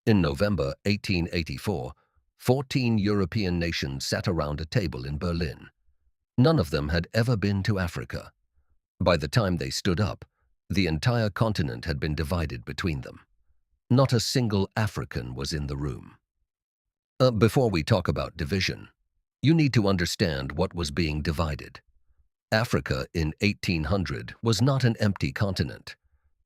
In November 1884, 14 European nations sat around a table in Berlin. None of them had ever been to Africa. By the time they stood up, the entire continent had been divided between them. Not a single African was in the room. Before we talk about division, you need to understand what was being divided. Africa in 1800 was not an empty continent.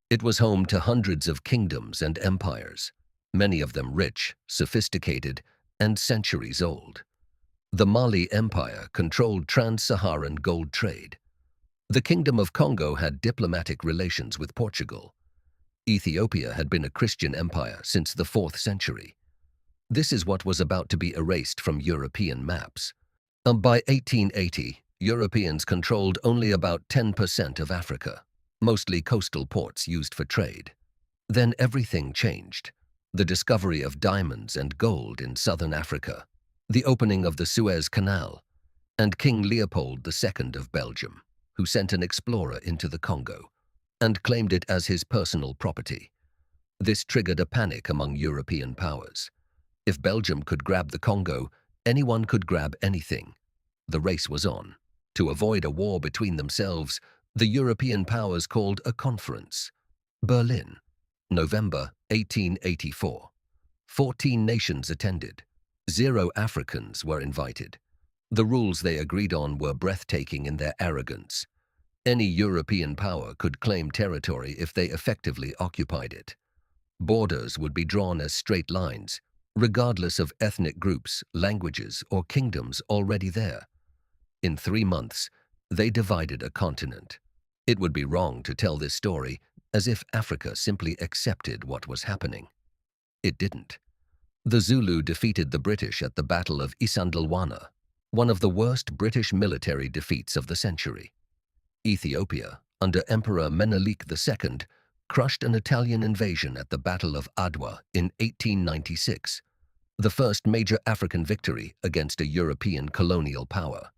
It was home to hundreds of kingdoms and empires, many of them rich, sophisticated, and centuries old. The Mali Empire controlled trans-Saharan gold trade. The Kingdom of Congo had diplomatic relations with Portugal. Ethiopia had been a Christian empire since the 4th century. This is what was about to be erased from European maps. By 1880, Europeans controlled only about 10% of Africa, mostly coastal ports used for trade. Then everything changed. The discovery of diamonds and gold in southern Africa, the opening of the Suez Canal, and King Leopold II of Belgium, who sent an explorer into the Congo and claimed it as his personal property. This triggered a panic among European powers. If Belgium could grab the Congo, anyone could grab anything. The race was on. To avoid a war between themselves, the European powers called a conference. Berlin, November 1884. 14 nations attended. 0 Africans were invited. The rules they agreed on were breathtaking in their arrogance. Any European power could claim territory if they effectively occupied it. Borders would be drawn as straight lines, regardless of ethnic groups, languages, or kingdoms already there. In 3 months, they divided a continent. It would be wrong to tell this story as if Africa simply accepted what was happening. It didn't. The Zulu defeated the British at the Battle of Isandlwana, one of the worst British military defeats of the century. Ethiopia, under Emperor Menelik II, crushed an Italian invasion at the Battle of Adwa in 1896, the first major African victory against a European colonial power.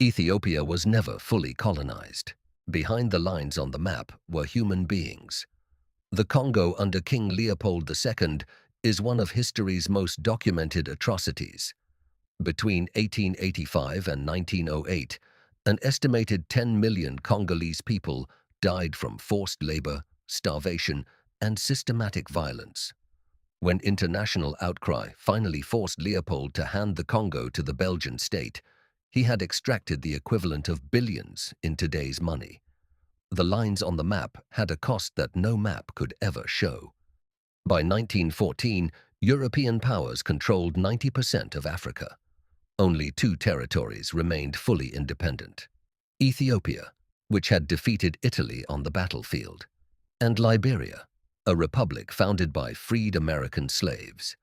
Ethiopia was never fully colonized. Behind the lines on the map were human beings. The Congo under King Leopold II is one of history's most documented atrocities. Between 1885 and 1908, an estimated 10 million Congolese people died from forced labor, starvation, and systematic violence. When international outcry finally forced Leopold to hand the Congo to the Belgian state, he had extracted the equivalent of billions in today's money. The lines on the map had a cost that no map could ever show. By 1914, European powers controlled 90% of Africa. Only 2 territories remained fully independent: Ethiopia, which had defeated Italy on the battlefield, and Liberia, a republic founded by freed American slaves.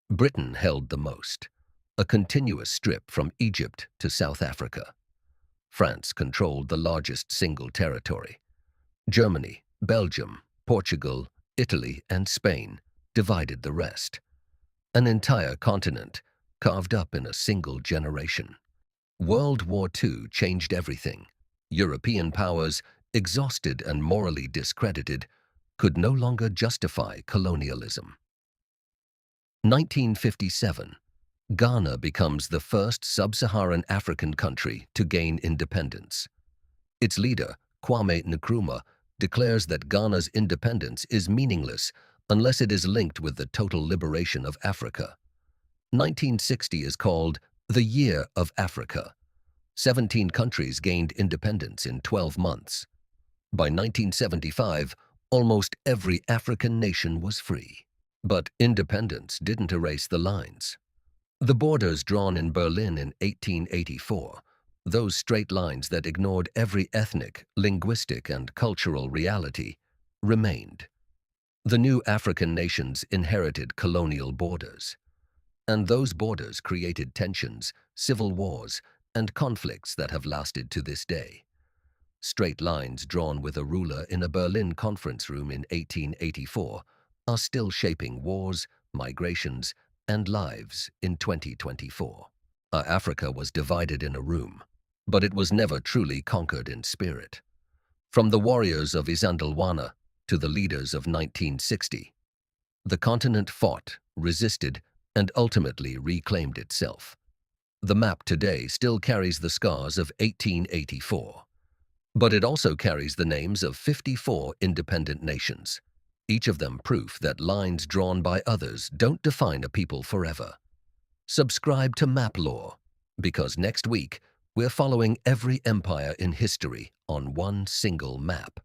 Britain held the most, a continuous strip from Egypt to South Africa. France controlled the largest single territory. Germany, Belgium, Portugal, Italy, and Spain divided the rest. An entire continent carved up in a single generation. World War II changed everything. European powers, exhausted and morally discredited, could no longer justify colonialism. 1957. Ghana becomes the first sub-Saharan African country to gain independence. Its leader, Kwame Nkrumah, declares that Ghana's independence is meaningless unless it is linked with the total liberation of Africa. 1960 is called the Year of Africa. 17 countries gained independence in 12 months. By 1975, almost every African nation was free. But independence didn't erase the lines. The borders drawn in Berlin in 1884, those straight lines that ignored every ethnic, linguistic, and cultural reality, remained. The new African nations inherited colonial borders. And those borders created tensions, civil wars, and conflicts that have lasted to this day. Straight lines drawn with a ruler in a Berlin conference room in 1884 are still shaping wars, migrations, and lives in 2024. Africa was divided in a room, but it was never truly conquered in spirit. From the warriors of Isandlwana to the leaders of 1960, The continent fought, resisted, and ultimately reclaimed itself. The map today still carries the scars of 1884, but it also carries the names of 54 independent nations, each of them proof that lines drawn by others don't define a people forever. Subscribe to Map Lore, because next week we're following every empire in history on one single map.